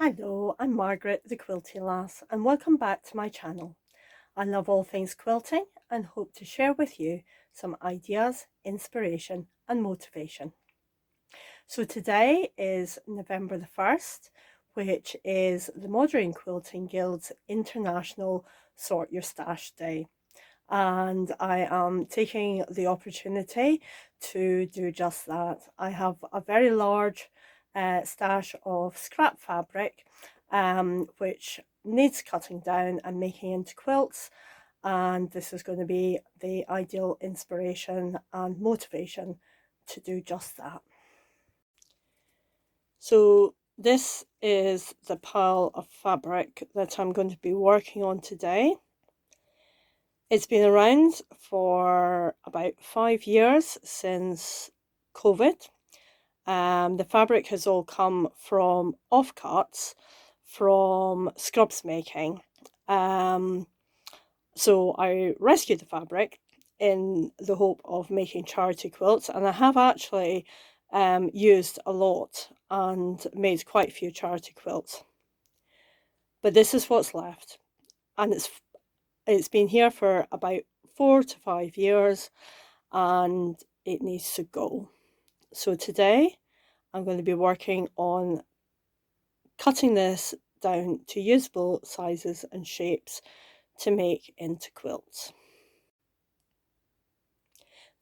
Hello, I'm Margaret the Quilty Lass and welcome back to my channel. I love all things quilting and hope to share with you some ideas, inspiration and motivation. So today is November the 1st, which is the Modern Quilting Guild's International Sort Your Stash Day. And I am taking the opportunity to do just that. I have a very large stash of scrap fabric which needs cutting down and making into quilts, and this is going to be the ideal inspiration and motivation to do just that. So this is the pile of fabric that I'm going to be working on today. It's been around for about 5 years since COVID. The fabric has all come from offcuts from scrubs making. So I rescued the fabric in the hope of making charity quilts, and I have actually used a lot and made quite a few charity quilts. But this is what's left, and it's been here for about 4 to 5 years and it needs to go. So today I'm going to be working on cutting this down to usable sizes and shapes to make into quilts.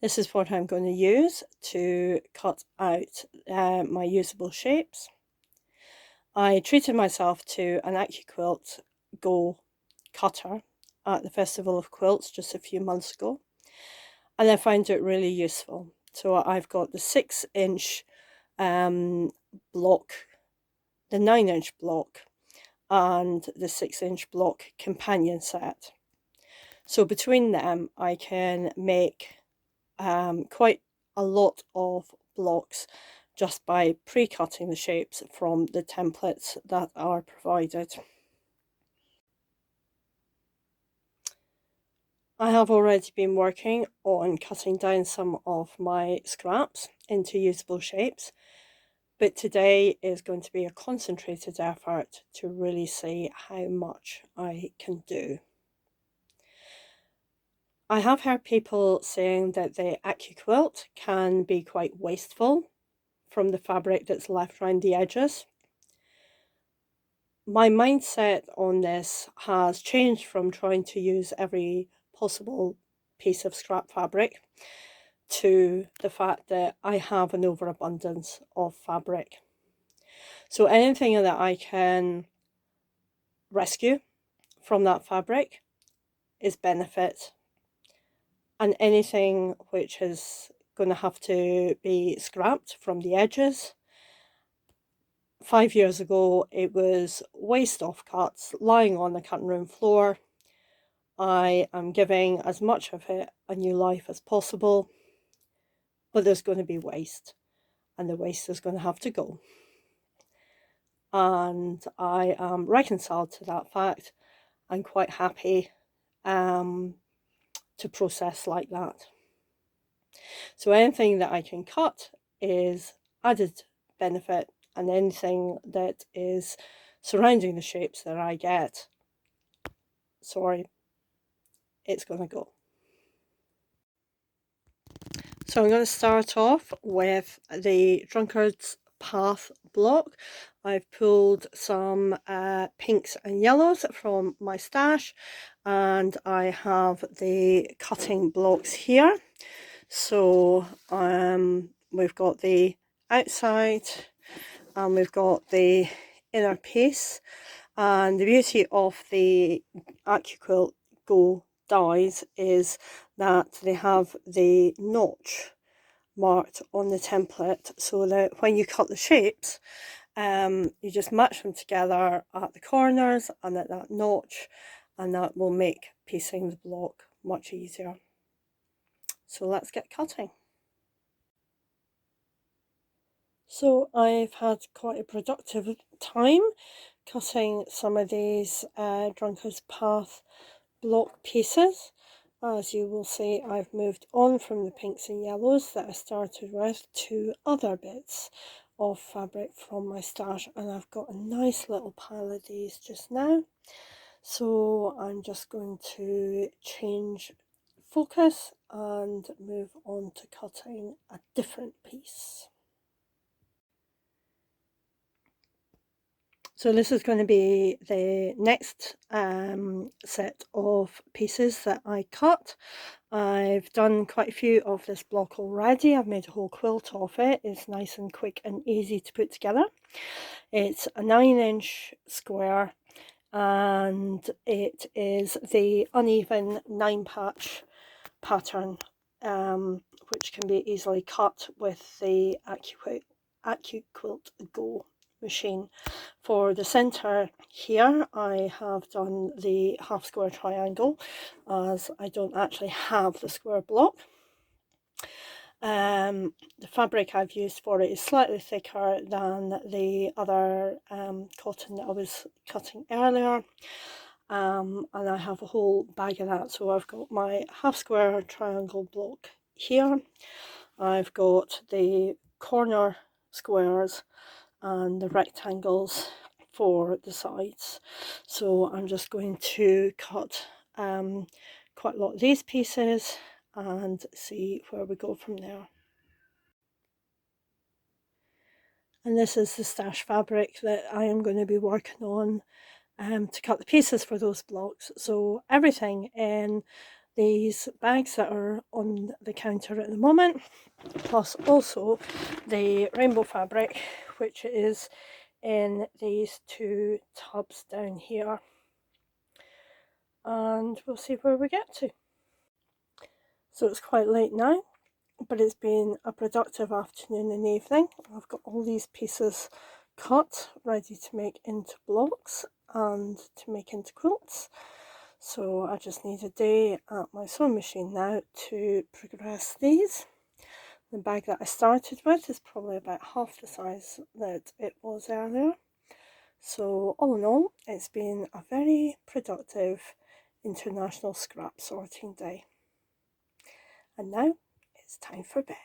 This is what I'm going to use to cut out my usable shapes. I treated myself to an AccuQuilt Go cutter at the Festival of Quilts just a few months ago, and I found it really useful. So I've got the 6-inch block, the 9-inch block, and the 6-inch block companion set. So between them I can make quite a lot of blocks just by pre-cutting the shapes from the templates that are provided. I have already been working on cutting down some of my scraps into usable shapes, but today is going to be a concentrated effort to really see how much I can do. I have heard people saying that the AccuQuilt can be quite wasteful from the fabric that's left around the edges. My mindset on this has changed from trying to use every possible piece of scrap fabric to the fact that I have an overabundance of fabric. So anything that I can rescue from that fabric is benefit, and anything which is going to have to be scrapped from the edges. 5 years ago it was waste offcuts lying on the cutting room floor. I am giving as much of it a new life as possible, but there's going to be waste, and the waste is going to have to go. And I am reconciled to that fact. I'm quite happy to process like that. So anything that I can cut is added benefit, and anything that is surrounding the shapes that I get, it's going to go. So I'm going to start off with the Drunkard's Path block. I've pulled some pinks and yellows from my stash, and I have the cutting blocks here. So we've got the outside and we've got the inner piece, and the beauty of the AccuQuilt Go dies is that they have the notch marked on the template, so that when you cut the shapes you just match them together at the corners and at that notch, and that will make piecing the block much easier. So let's get cutting. So I've had quite a productive time cutting some of these Drunkard's Path block pieces. As you will see, I've moved on from the pinks and yellows that I started with to other bits of fabric from my stash, and I've got a nice little pile of these just now. So I'm just going to change focus and move on to cutting a different piece. So this is going to be the next set of pieces that I cut. I've done quite a few of this block already. I've made a whole quilt of it. It's nice and quick and easy to put together. It's a 9-inch square, and it is the uneven 9-patch pattern, which can be easily cut with the AccuQuilt Go machine. For the center here, I have done the half square triangle, as I don't actually have the square block. The fabric I've used for it is slightly thicker than the other cotton that I was cutting earlier, and I have a whole bag of that. So I've got my half square triangle block here, I've got the corner squares and the rectangles for the sides. So I'm just going to cut quite a lot of these pieces and see where we go from there. And this is the stash fabric that I am going to be working on to cut the pieces for those blocks. So everything in these bags that are on the counter at the moment, plus also the rainbow fabric, which is in these 2 tubs down here, and we'll see where we get to. So it's quite late now, but it's been a productive afternoon and evening. I've got all these pieces cut, ready to make into blocks and to make into quilts. So I just need a day at my sewing machine now to progress these. The bag that I started with is probably about half the size that it was earlier. So all in all, it's been a very productive international scrap sorting day. And now it's time for bed.